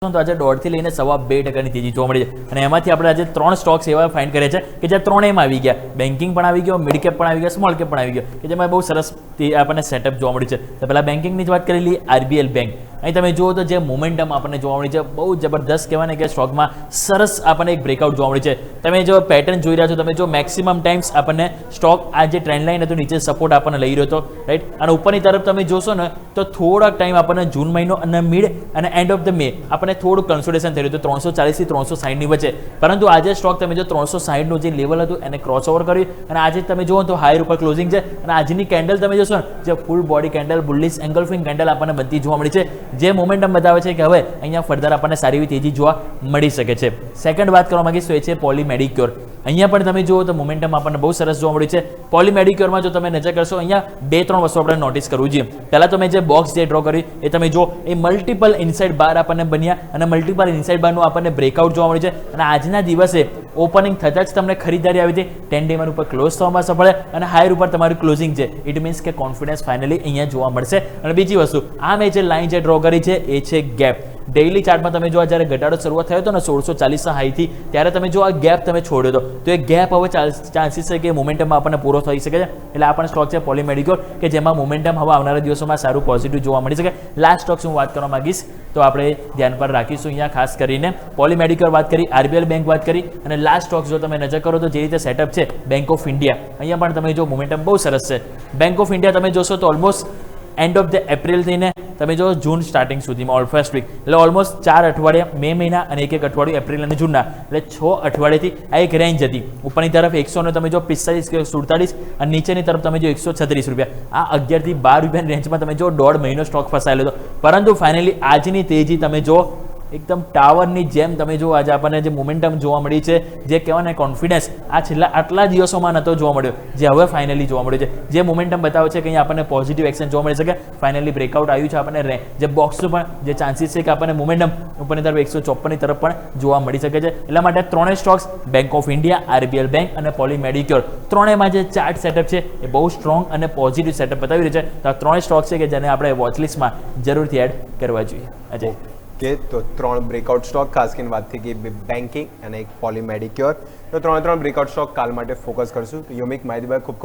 તો આજે 1.5 થી લઈને 2.5% તેજી જોવા મળી છે અને એમાંથી આપણે આજે 3 સ્ટોક્સ એવા ફાઇન્ડ કરે છે કે જે ત્રણેયમાં આવી ગયા, બેન્કિંગ પણ આવી ગયો, મિડ કેપ પણ આવી ગયો, સ્મોલ કેપ પણ આવી ગયો, કે જેમાં બહુ સરસ આપણને સેટઅપ જોવા મળ્યું છે. તો પહેલા બેન્કિંગની જ વાત કરી લઈએ. RBL બેંક, અહીં તમે જુઓ તો જે મોમેન્ટમ આપણને જોવા મળી છે બહુ જબરદસ્ત કહેવાય ને કે સ્ટોકમાં સરસ આપણને એક બ્રેકઆઉટ જોવા મળી છે. તમે જો પેટર્ન જોઈ રહ્યા છો, તમે જો મેક્સિમમ ટાઈમ્સ આપણને સ્ટોક આ જે ટ્રેન્ડ લાઈન હતું નીચે સપોર્ટ આપણને લઈ રહ્યો હતો, રાઈટ, અને ઉપરની તરફ તમે જોશો ને તો થોડાક ટાઈમ આપણને જૂન મહિનો અને મિડ અને એન્ડ ઓફ ધ મે આપણને થોડું કન્સોલિડેશન થયું હતું 340 થી 360 ની વચ્ચે, પરંતુ આજે સ્ટોક તમે જો 360 નું જે લેવલ હતું એને ક્રોસ ઓવર કર્યું અને આજે તમે જુઓ તો હાયર ઉપર ક્લોઝિંગ છે અને આજની કેન્ડલ તમે જોશો ને જે full body candle, bullish engulfing candle આપણને બનતી જોવા મળી છે, જે મોમેન્ટમ બતાવે છે કે હવે અહીંયા ફર્ધર આપણને સારી એવી તેજી જોવા મળી શકે છે. સેકન્ડ વાત કરવા માંગીશ તો એ છે પોલી મેડિક્યોર. અહીંયા પણ તમે જુઓ તો મોમેન્ટમ આપણને બહુ સરસ જોવા મળ્યું છે. પોલી મેડિક્યોરમાં જો તમે નજર કરશો અહીંયા 2-3 વસ્તુ આપણે નોટિસ કરવું જોઈએ. પહેલા તમે જે બોક્સ જે ડ્રો કરી એ તમે જો એ મલ્ટિપલ ઇનસાઇડ બાર આપણને બન્યા અને મલ્ટિપલ ઇનસાઇડ બારનું આપણને બ્રેકઆઉટ જોવા મળ્યું છે અને આજના દિવસે ઓપનિંગ થતાં જ તમને ખરીદારી આવી હતી, 10 ડે ઉપર ક્લોઝ થવામાં સફળ અને હાયર ઉપર તમારું ક્લોઝિંગ છે. ઇટ મીન્સ કે કોન્ફિડન્સ ફાઇનલી અહીંયા જોવા મળશે. અને બીજી વસ્તુ, આ મેં જે લાઇન જે ડ્રો કરી છે એ છે ગેપ. ડેઇલી ચાર્ટમાં તમે જો જ્યારે ઘટાડો શરૂઆત થયો હતો ને 1640 હાઈથી, ત્યારે તમે જો આ ગેપ તમે છોડ્યો હતો તો એ ગેપ હવે ચાન્સીસ છે કે મોમેન્ટમમાં આપણને પૂરો થઈ શકે છે. એટલે આ પણ સ્ટોક છે પોલી મેડિક્યોર કે જેમાં મોમેન્ટમ હવે આવનારા દિવસોમાં સારું પોઝિટિવ જોવા મળી શકે. લાસ્ટ સ્ટોક્સ હું વાત કરવા માંગીશ તો આપણે ધ્યાન પર રાખીશું અહીંયા ખાસ કરીને પોલી મેડિક્યોર વાત કરી, RBL બેંક વાત કરી અને લાસ્ટ સ્ટોક્સ જો તમે નજર કરો તો જે રીતે સેટઅપ છે બેંક ઓફ ઇન્ડિયા, અહીંયા પણ તમે જો મોમેન્ટમ બહુ સરસ છે. બેંક ઓફ ઇન્ડિયા તમે જોશો તો almost end of the April થઈને તમે જો જૂન સ્ટાર્ટિંગ સુધીમાં ફર્સ્ટ વીક એટલે ઓલમોસ્ટ 4 અઠવાડિયા મે મહિના અને એક અઠવાડિયું એપ્રિલ અને જૂનના, એટલે 6 અઠવાડિયાથી આ એક રેન્જ હતી. ઉપરની તરફ 100 ને તમે જો 45 કે 47 અને નીચેની તરફ તમે જો 136 રૂપિયા, આ 11 થી 12 રૂપિયાની રેન્જમાં તમે જો 1.5 મહિનો સ્ટોક ફસાયેલો હતો. પરંતુ ફાઇનલી આજની તેજી તમે જો એકદમ ટાવરની જેમ તમે જો આજે આપણને જે મોમેન્ટમ જોવા મળી છે, જે કહેવાય ને કોન્ફિડન્સ આ છેલ્લા આટલા દિવસોમાં નહોતો જોવા મળ્યો, જે હવે ફાઇનલી જોવા મળ્યો છે, જે મોમેન્ટમ બતાવે છે કે અહીંયા આપણને પોઝિટિવ એક્શન જોવા મળી શકે. ફાઇનલી બ્રેકઆઉટ આવ્યું છે આપણને, જે બોક્સનું પણ જે ચાન્સીસ છે કે આપણને મોમેન્ટમ ઉપરની તરફ 154 ની તરફ પણ જોવા મળી શકે છે. એટલા માટે ત્રણેય stocks bank of India, RBL bank અને પોલી મેડિક્યોર, ત્રણેયમાં જે ચાર્ટ સેટઅપ છે એ બહુ સ્ટ્રોંગ અને પોઝિટિવ સેટઅપ બતાવી રહ્યું છે. તો આ ત્રણેય સ્ટોક છે કે જેને આપણે વોચલિસ્ટમાં જરૂરથી એડ કરવા જોઈએ. અજય, કે તો 3 બ્રેકઆઉટ સ્ટોક, ખાસ કરીને વાત થઈ ગઈ બેન્કિંગ અને એક પોલી મેડિક્યોર, તો 3 બ્રેકઆઉટ સ્ટોક કાલ માટે ફોકસ કરશું. તો યોમિક માહિતી ખૂબ ખૂબ